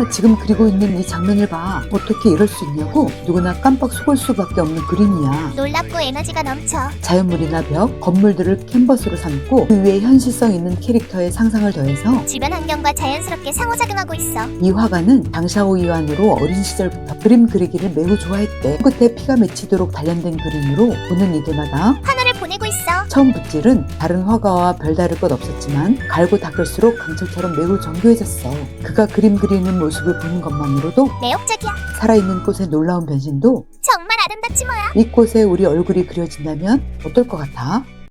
야, 지금 그리고 있는 이 장면을 봐. 어떻게 이럴 수 있냐고? 누구나 깜빡 속을 수밖에 없는 그림이야. 놀랍고 에너지가 넘쳐. 자연물이나 벽, 건물들을 캔버스로 삼고 그 위에 현실성 있는 캐릭터의 상상을 더해서 주변 환경과 자연스럽게 상호작용하고 있어. 이 화가는 장샤오 이완으로 어린 시절부터 그림 그리기를 매우 좋아했대. 끝에 피가 맺히도록 단련된 그림으로 보는 이들마다 하늘을 보내고 있어. 처음 붓질은 다른 화가와 별다를 것 없었지만 갈고 닦을수록 강철처럼 매우 정교해졌어. 그가 그림 그리는 모습을 보는 것만으로도 매혹적이야. 살아있는 꽃의 놀라운 변신도 정말 아름답지 뭐야. 이 꽃에 우리 얼굴이 그려진다면 어떨 것 같아?